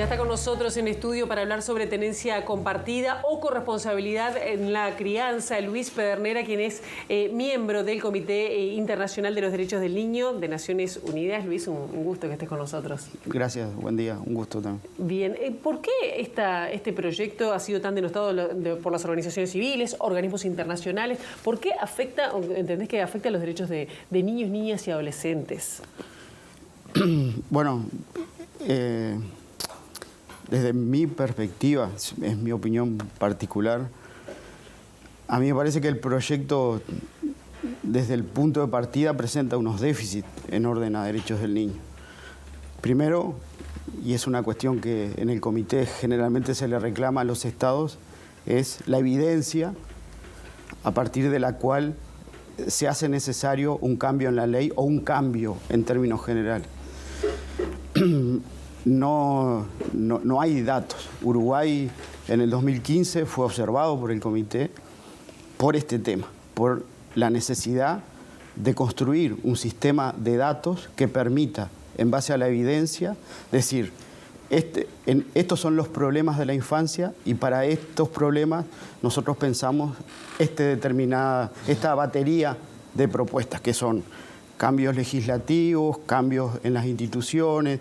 Ya está con nosotros en estudio para hablar sobre tenencia compartida o corresponsabilidad en la crianza, Luis Pedernera, quien es miembro del Comité Internacional de los Derechos del Niño de Naciones Unidas. Luis, un gusto que estés con nosotros. Gracias, buen día, un gusto también. Bien, ¿por qué este proyecto ha sido tan denostado por las organizaciones civiles, organismos internacionales? ¿Por qué afecta, entendés que afecta a los derechos de niños, niñas y adolescentes? Bueno, desde mi perspectiva, es mi opinión particular, a mí me parece que el proyecto, desde el punto de partida, presenta unos déficits en orden a derechos del niño. Primero, y es una cuestión que en el comité generalmente se le reclama a los estados, es la evidencia a partir de la cual se hace necesario un cambio en la ley o un cambio en términos generales. No hay datos. Uruguay en el 2015 fue observado por el comité por este tema, por la necesidad de construir un sistema de datos que permita, en base a la evidencia, decir, estos son los problemas de la infancia y para estos problemas nosotros pensamos esta batería de propuestas que son cambios legislativos, cambios en las instituciones,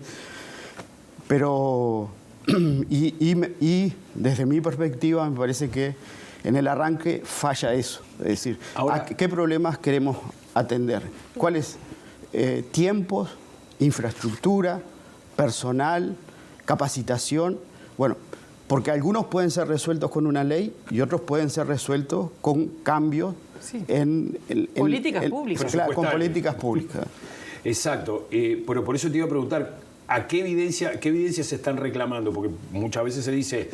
pero y desde mi perspectiva me parece que en el arranque falla eso, es decir, ahora, ¿qué problemas queremos atender? ¿Cuáles tiempos, infraestructura, personal, capacitación? Bueno, porque algunos pueden ser resueltos con una ley y otros pueden ser resueltos con cambios en políticas públicas. Claro, con políticas públicas. Exacto, pero por eso te iba a preguntar, ¿a qué evidencia se están reclamando? Porque muchas veces se dice,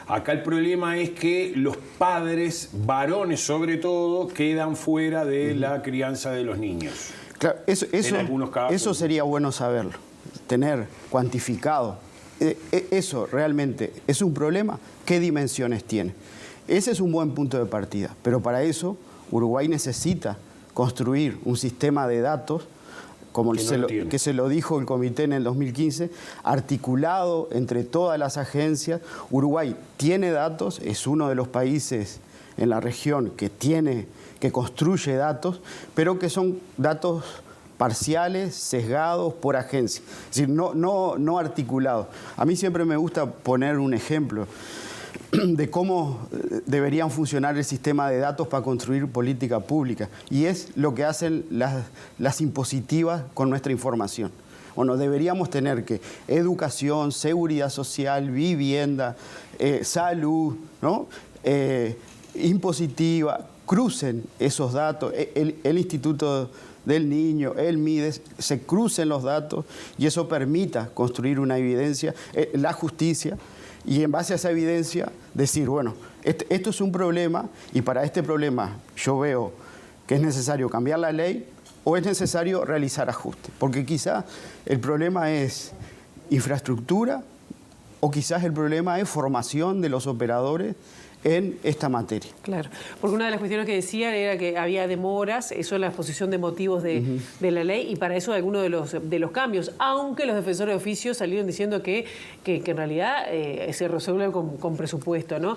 acá el problema es que los padres, varones sobre todo, quedan fuera de la crianza de los niños. Claro, en algunos casos. Eso sería bueno saberlo, tener cuantificado. ¿Eso realmente es un problema? ¿Qué dimensiones tiene? Ese es un buen punto de partida, pero para eso Uruguay necesita construir un sistema de datos como que se lo dijo el comité en el 2015, articulado entre todas las agencias. Uruguay tiene datos, es uno de los países en la región que construye datos, pero que son datos parciales, sesgados por agencia, es decir, no articulados. A mí siempre me gusta poner un ejemplo de cómo deberían funcionar el sistema de datos para construir política pública. Y es lo que hacen las impositivas con nuestra información. Bueno, deberíamos tener que educación, seguridad social, vivienda, salud, ¿no? Impositiva, crucen esos datos, el Instituto del Niño, el MIDES, se crucen los datos y eso permita construir una evidencia, la justicia. Y en base a esa evidencia decir, bueno, esto es un problema y para este problema yo veo que es necesario cambiar la ley o es necesario realizar ajustes. Porque quizás el problema es infraestructura o quizás el problema es formación de los operadores en esta materia. Claro, porque una de las cuestiones que decían era que había demoras, eso es la exposición de motivos de la ley, y para eso algunos de los cambios, aunque los defensores de oficio salieron diciendo que en realidad se resuelve con presupuesto, ¿no?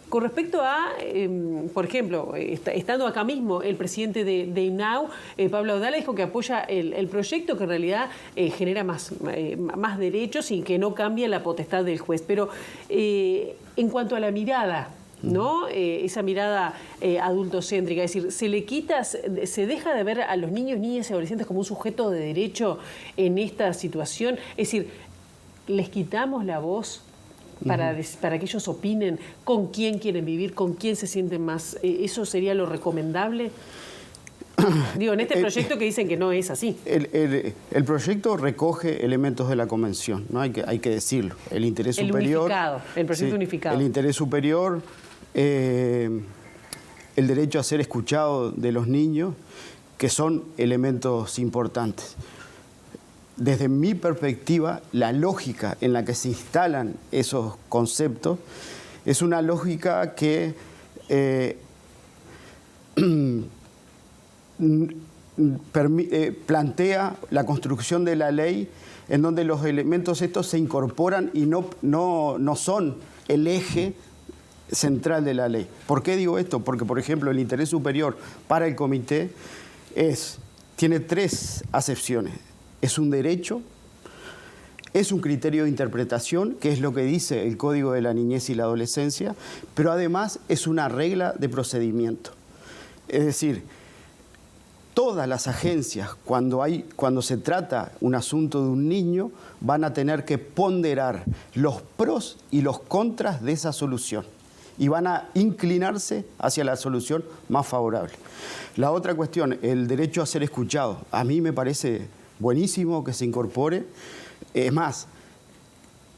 Con respecto a, por ejemplo, estando acá mismo el presidente de INAU, Pablo Audala, dijo que apoya el proyecto, que en realidad genera más derechos y que no cambia la potestad del juez, pero en cuanto a la mirada, ¿no? Esa mirada adultocéntrica, es decir, se deja de ver a los niños, niñas y adolescentes como un sujeto de derecho en esta situación, es decir, les quitamos la voz para que ellos opinen con quién quieren vivir, con quién se sienten más. ¿Eso sería lo recomendable? Digo, en este proyecto que dicen que no es así. El proyecto recoge elementos de la convención, ¿no? Hay que decirlo. El interés superior. Unificado, el proyecto unificado. El interés superior, el derecho a ser escuchado de los niños, que son elementos importantes. Desde mi perspectiva, la lógica en la que se instalan esos conceptos es una lógica que plantea la construcción de la ley en donde los elementos estos se incorporan y no son el eje central de la ley. ¿Por qué digo esto? Porque, por ejemplo, el interés superior para el comité tiene 3 acepciones. Es un derecho, es un criterio de interpretación, que es lo que dice el Código de la Niñez y la Adolescencia, pero además es una regla de procedimiento. Es decir, todas las agencias, cuando se trata un asunto de un niño, van a tener que ponderar los pros y los contras de esa solución y van a inclinarse hacia la solución más favorable. La otra cuestión, el derecho a ser escuchado. A mí me parece buenísimo que se incorpore. Es más,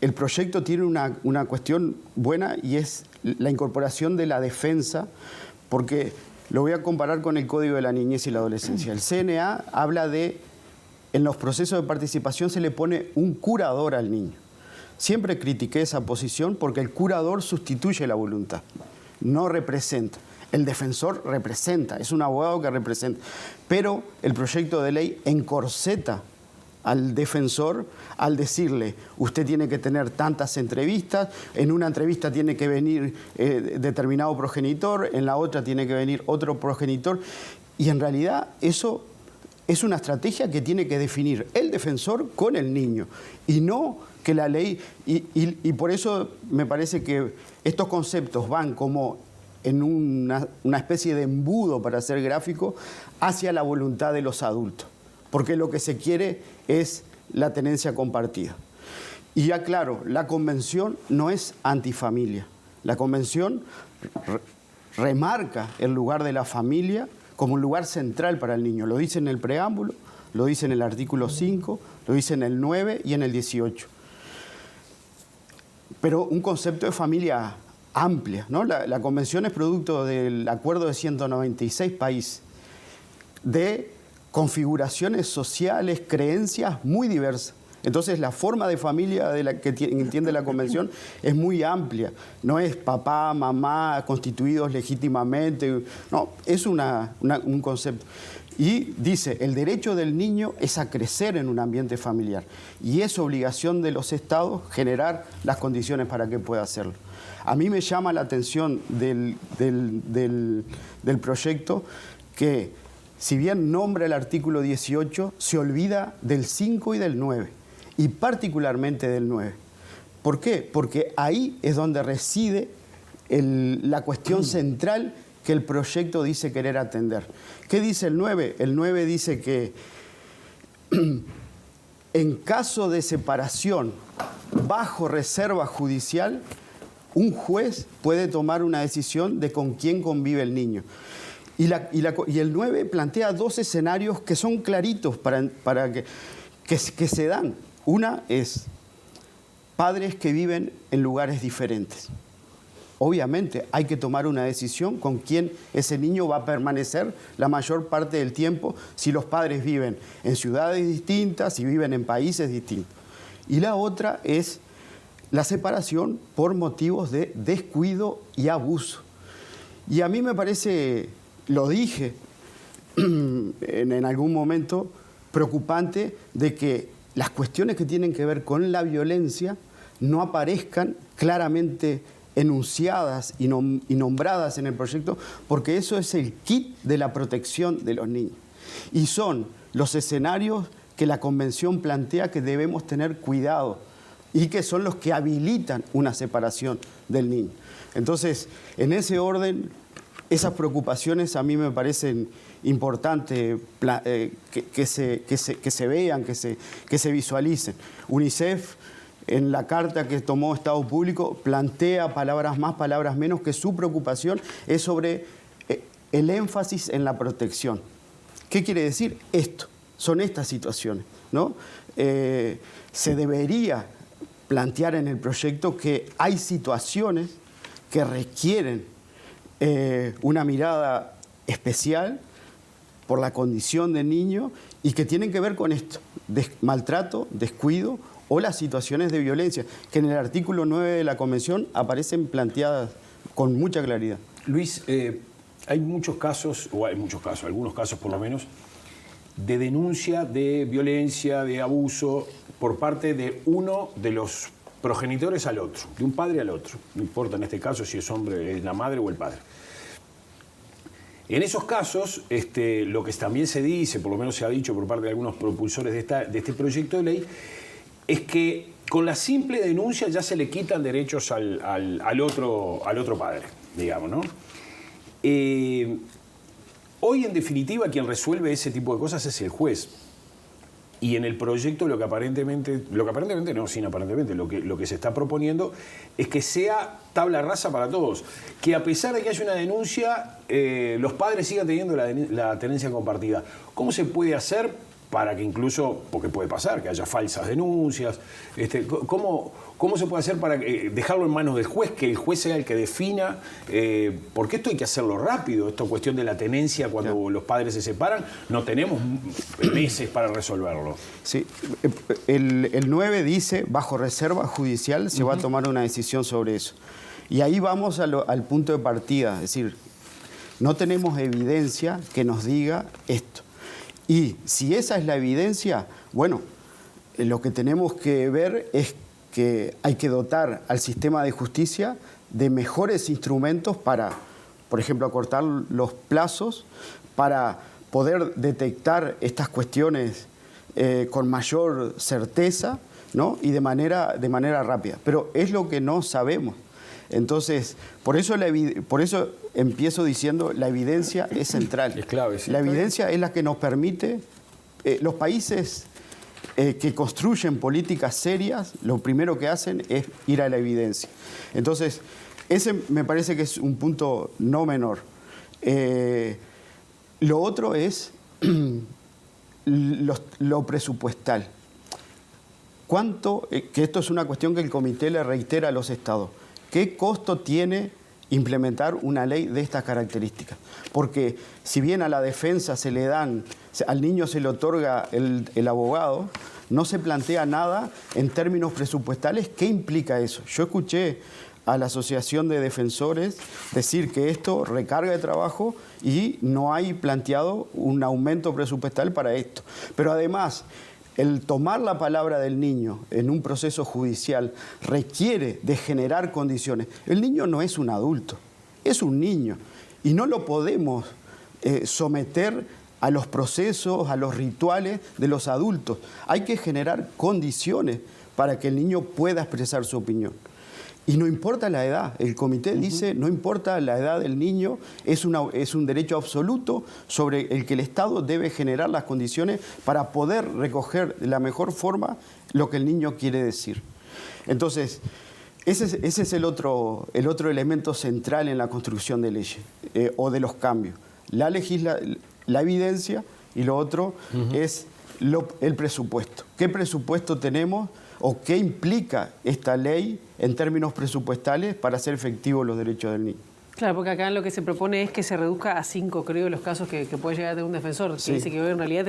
el proyecto tiene una cuestión buena y es la incorporación de la defensa, porque lo voy a comparar con el Código de la Niñez y la Adolescencia. El CNA habla de, en los procesos de participación se le pone un curador al niño. Siempre critiqué esa posición porque el curador sustituye la voluntad, no representa. El defensor representa, es un abogado que representa. Pero el proyecto de ley encorseta al defensor al decirle, usted tiene que tener tantas entrevistas, en una entrevista tiene que venir determinado progenitor, en la otra tiene que venir otro progenitor, y en realidad eso es una estrategia que tiene que definir el defensor con el niño, y no que la ley, y por eso me parece que estos conceptos van como en una especie de embudo, para ser gráfico, hacia la voluntad de los adultos, porque lo que se quiere es la tenencia compartida. Y ya claro, la Convención no es antifamilia. La Convención remarca el lugar de la familia como un lugar central para el niño. Lo dice en el preámbulo, lo dice en el artículo 5, lo dice en el 9 y en el 18. Pero un concepto de familia amplia, ¿no? La Convención es producto del acuerdo de 196 países, de configuraciones sociales, creencias muy diversas. Entonces la forma de familia de la que entiende la Convención es muy amplia. No es papá, mamá, constituidos legítimamente. No, es un concepto. Y dice, el derecho del niño es a crecer en un ambiente familiar. Y es obligación de los estados generar las condiciones para que pueda hacerlo. A mí me llama la atención del proyecto que, si bien nombra el artículo 18, se olvida del 5 y del 9, y particularmente del 9. ¿Por qué? Porque ahí es donde reside la cuestión central que el proyecto dice querer atender. ¿Qué dice el 9? El 9 dice que en caso de separación bajo reserva judicial, un juez puede tomar una decisión de con quién convive el niño. Y el 9 plantea 2 escenarios que son claritos para que se dan. Una es padres que viven en lugares diferentes. Obviamente hay que tomar una decisión con quién ese niño va a permanecer la mayor parte del tiempo si los padres viven en ciudades distintas, si viven en países distintos. Y la otra es la separación por motivos de descuido y abuso. Y a mí me parece, lo dije en algún momento, preocupante de que las cuestiones que tienen que ver con la violencia no aparezcan claramente enunciadas y nombradas en el proyecto, porque eso es el kit de la protección de los niños. Y son los escenarios que la Convención plantea que debemos tener cuidado y que son los que habilitan una separación del niño. Entonces, en ese orden, esas preocupaciones a mí me parecen importantes que se vean, que se visualicen. UNICEF, en la carta que tomó Estado Público, plantea palabras más, palabras menos, que su preocupación es sobre el énfasis en la protección. ¿Qué quiere decir esto? Son estas situaciones, ¿no? Se debería plantear en el proyecto que hay situaciones que requieren una mirada especial por la condición de niño y que tienen que ver con esto, maltrato, descuido o las situaciones de violencia, que en el artículo 9 de la Convención aparecen planteadas con mucha claridad. Luis, hay muchos casos, algunos casos por lo menos, de denuncia de violencia, de abuso por parte de uno de los progenitores al otro, de un padre al otro. No importa en este caso si es hombre, es la madre o el padre. En esos casos, lo que también se dice, por lo menos se ha dicho por parte de algunos propulsores de este proyecto de ley, es que con la simple denuncia ya se le quitan derechos al otro padre, digamos, ¿no? Hoy, en definitiva, quien resuelve ese tipo de cosas es el juez. Y en el proyecto lo que aparentemente no, sin aparentemente, lo que se está proponiendo es que sea tabla rasa para todos. Que a pesar de que haya una denuncia, los padres sigan teniendo la tenencia compartida. ¿Cómo se puede hacer para que incluso, porque puede pasar, que haya falsas denuncias? ¿Cómo se puede hacer para dejarlo en manos del juez, que el juez sea el que defina? Porque esto hay que hacerlo rápido, esta cuestión de la tenencia cuando los padres se separan, no tenemos meses para resolverlo. Sí, el 9 dice, bajo reserva judicial se va a tomar una decisión sobre eso. Y ahí vamos al punto de partida, es decir, no tenemos evidencia que nos diga esto. Y si esa es la evidencia, bueno, lo que tenemos que ver es que hay que dotar al sistema de justicia de mejores instrumentos para, por ejemplo, acortar los plazos, para poder detectar estas cuestiones con mayor certeza, ¿no? Y de manera rápida. Pero es lo que no sabemos. Entonces, por eso empiezo diciendo, la evidencia es central. Es clave, sí. La evidencia es la que nos permite, los países que construyen políticas serias, lo primero que hacen es ir a la evidencia. Entonces, ese me parece que es un punto no menor. Lo otro es lo presupuestal. Que esto es una cuestión que el comité le reitera a los estados. ¿Qué costo tiene implementar una ley de estas características? Porque si bien a la defensa al niño se le otorga el abogado, no se plantea nada en términos presupuestales. ¿Qué implica eso? Yo escuché a la Asociación de Defensores decir que esto recarga de trabajo y no hay planteado un aumento presupuestal para esto. Pero además, el tomar la palabra del niño en un proceso judicial requiere de generar condiciones. El niño no es un adulto, es un niño. Y no lo podemos someter a los procesos, a los rituales de los adultos. Hay que generar condiciones para que el niño pueda expresar su opinión. Y no importa la edad, el comité dice, no importa la edad del niño, es un derecho absoluto sobre el que el Estado debe generar las condiciones para poder recoger de la mejor forma lo que el niño quiere decir. Entonces, ese es el otro elemento central en la construcción de leyes o de los cambios. La evidencia, y lo otro es el presupuesto. ¿Qué presupuesto tenemos o qué implica esta ley en términos presupuestales para hacer efectivos los derechos del niño? Claro, porque acá lo que se propone es que se reduzca a 5, creo, los casos que puede llegar a tener un defensor. Sí. Que dice que hoy en realidad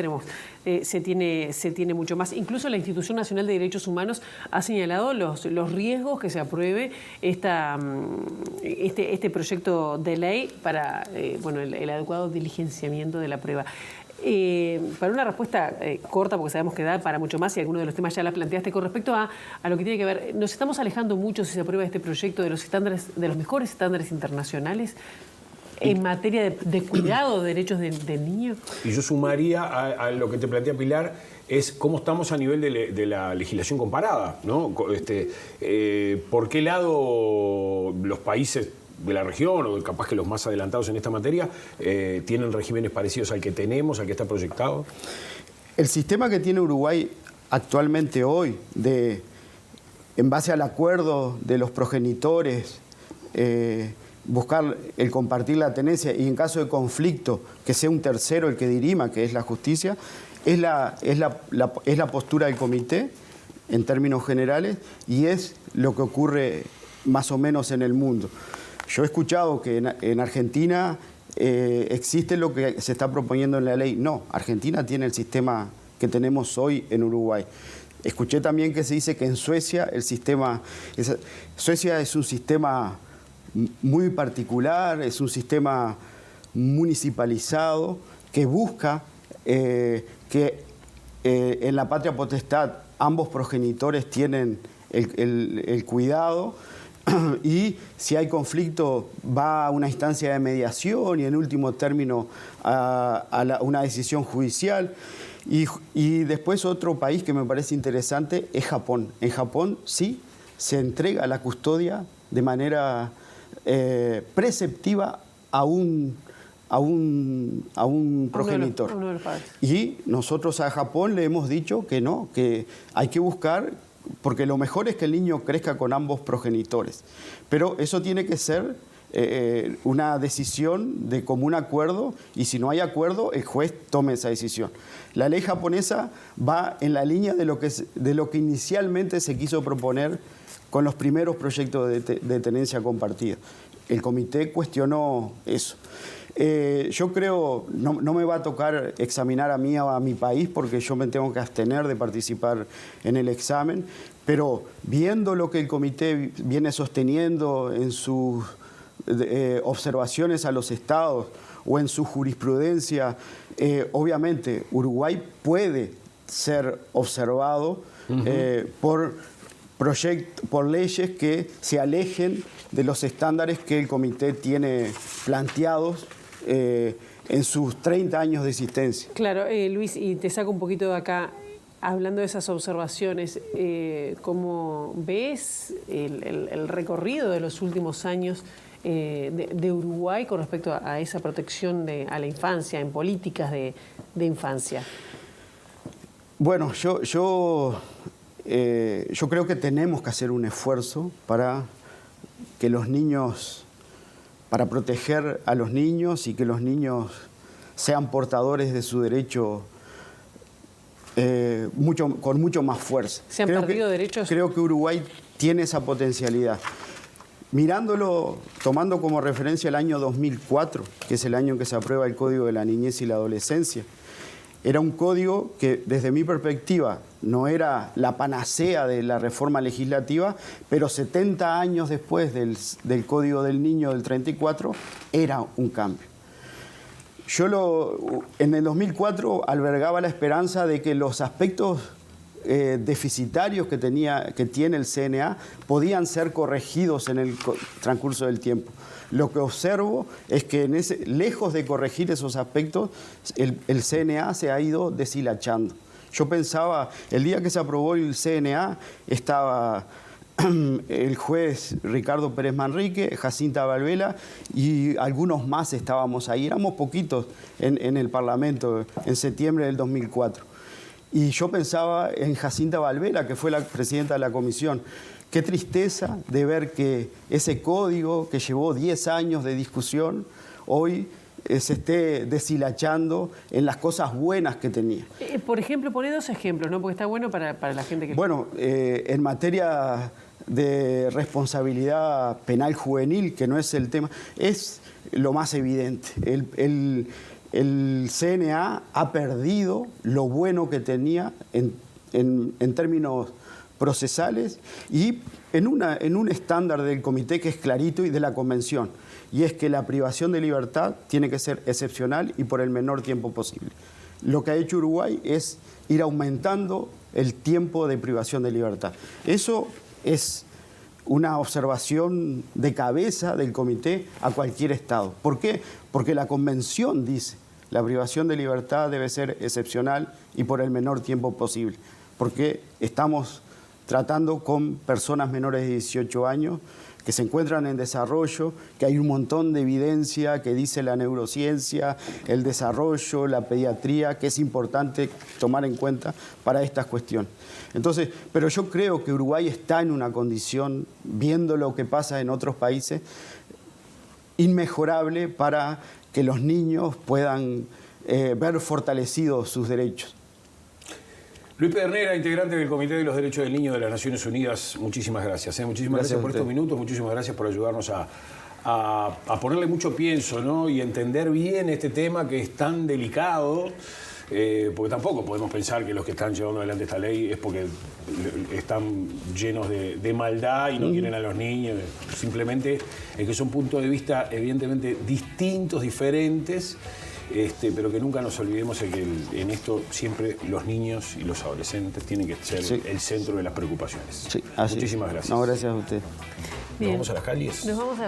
se tiene mucho más. Incluso la Institución Nacional de Derechos Humanos ha señalado los riesgos que se apruebe este proyecto de ley para el adecuado diligenciamiento de la prueba. Para una respuesta corta, porque sabemos que da para mucho más y algunos de los temas ya la planteaste, con respecto a lo que tiene que ver, nos estamos alejando mucho, si se aprueba este proyecto, de los mejores estándares internacionales en materia de cuidado de derechos del niño. Y yo sumaría a lo que te plantea Pilar, es cómo estamos a nivel de la legislación comparada, ¿no? ¿Por qué lado los países de la región, o capaz que los más adelantados en esta materia, tienen regímenes parecidos al que tenemos, al que está proyectado? El sistema que tiene Uruguay actualmente hoy, en base al acuerdo de los progenitores, buscar el compartir la tenencia y en caso de conflicto que sea un tercero el que dirima, que es la justicia, es la postura del comité en términos generales y es lo que ocurre más o menos en el mundo. Yo he escuchado que en Argentina existe lo que se está proponiendo en la ley. No, Argentina tiene el sistema que tenemos hoy en Uruguay. Escuché también que se dice que en Suecia Suecia es un sistema muy particular, es un sistema municipalizado que busca que en la patria potestad ambos progenitores tienen el cuidado, y si hay conflicto va a una instancia de mediación y en último término a una decisión judicial. Y después otro país que me parece interesante es Japón. En Japón sí se entrega la custodia de manera preceptiva a un progenitor. A uno de los padres. Y nosotros a Japón le hemos dicho que no, que hay que buscar, porque lo mejor es que el niño crezca con ambos progenitores. Pero eso tiene que ser una decisión de común acuerdo, y si no hay acuerdo, el juez tome esa decisión. La ley japonesa va en la línea de lo que inicialmente se quiso proponer con los primeros proyectos de tenencia compartida. El comité cuestionó eso. Yo creo, no me va a tocar examinar a mí o a mi país porque yo me tengo que abstener de participar en el examen, pero viendo lo que el comité viene sosteniendo en sus observaciones a los estados o en su jurisprudencia, obviamente Uruguay puede ser observado por leyes que se alejen de los estándares que el comité tiene planteados en sus 30 años de existencia. Claro, Luis, y te saco un poquito de acá, hablando de esas observaciones, ¿cómo ves el recorrido de los últimos años de Uruguay con respecto a esa protección a la infancia, en políticas de infancia? Bueno, yo creo que tenemos que hacer un esfuerzo para que los niños, para proteger a los niños y que los niños sean portadores de su derecho con mucho más fuerza. ¿Se han perdido derechos? Creo que Uruguay tiene esa potencialidad. Mirándolo, tomando como referencia el año 2004, que es el año en que se aprueba el Código de la Niñez y la Adolescencia, era un código que, desde mi perspectiva, no era la panacea de la reforma legislativa, pero 70 años después del Código del Niño del 34, era un cambio. Yo en el 2004 albergaba la esperanza de que los aspectos deficitarios que tiene el CNA podían ser corregidos en el transcurso del tiempo. Lo que observo es que lejos de corregir esos aspectos, el CNA se ha ido deshilachando. Yo pensaba, el día que se aprobó el CNA, estaba el juez Ricardo Pérez Manrique, Jacinta Valvela y algunos más estábamos ahí. Éramos poquitos en el Parlamento en septiembre del 2004. Y yo pensaba en Jacinta Valvela, que fue la presidenta de la comisión. Qué tristeza de ver que ese código que llevó 10 años de discusión, hoy se esté deshilachando en las cosas buenas que tenía. Por ejemplo, pone 2 ejemplos, ¿no? Porque está bueno para la gente que... Bueno, en materia de responsabilidad penal juvenil, que no es el tema, es lo más evidente. El CNA ha perdido lo bueno que tenía en términos procesales y en un estándar del comité que es clarito y de la convención, y es que la privación de libertad tiene que ser excepcional y por el menor tiempo posible. Lo que ha hecho Uruguay es ir aumentando el tiempo de privación de libertad. Eso es una observación de cabeza del comité a cualquier Estado. ¿Por qué? Porque la convención dice la privación de libertad debe ser excepcional y por el menor tiempo posible, porque estamos tratando con personas menores de 18 años que se encuentran en desarrollo, que hay un montón de evidencia que dice la neurociencia, el desarrollo, la pediatría, que es importante tomar en cuenta para estas cuestiones. Entonces, pero yo creo que Uruguay está en una condición, viendo lo que pasa en otros países, inmejorable para que los niños puedan ver fortalecidos sus derechos. Luis Pedernera, integrante del Comité de los Derechos del Niño de las Naciones Unidas, muchísimas gracias. Muchísimas gracias por estos minutos, muchísimas gracias por ayudarnos a ponerle mucho pienso, ¿no? Y entender bien este tema que es tan delicado, porque tampoco podemos pensar que los que están llevando adelante esta ley es porque están llenos de maldad y no quieren a los niños. Simplemente es que son puntos de vista evidentemente distintos, diferentes, pero que nunca nos olvidemos de que en esto siempre los niños y los adolescentes tienen que ser el centro de las preocupaciones. Sí, así. Muchísimas gracias. No, gracias a usted. ¿Nos vamos a las calles? Nos vamos a